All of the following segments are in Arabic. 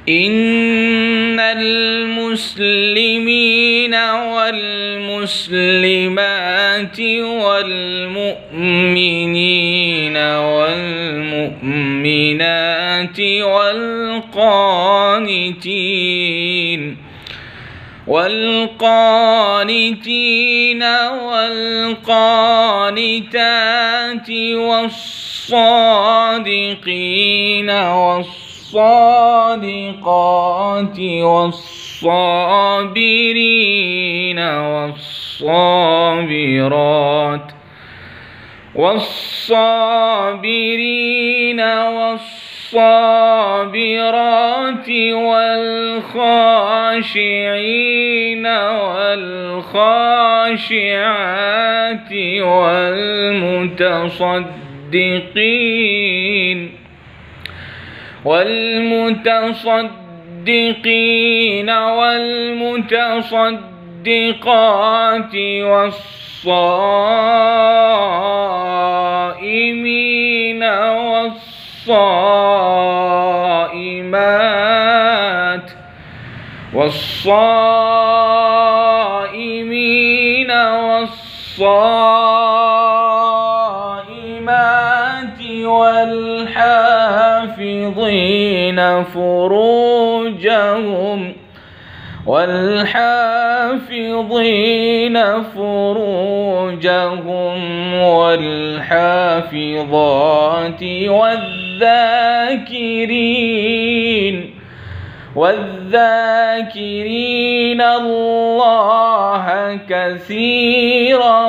إن المسلمين والمسلمات والمؤمنين والمؤمنات والقانتين والقانتات والصادقين والصادقات والصابرين والصابرات والخاشعين والخاشعات والمتصدقين والمتصدقات والصائمين والصائمات والحافظين فروجهم والحافظات والذاكرين الله كثيرا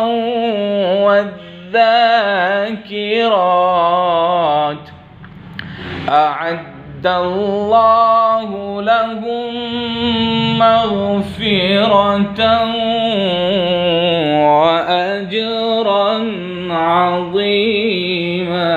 والذاكرات أعد الله لهم مغفرة وأجرا عظيما.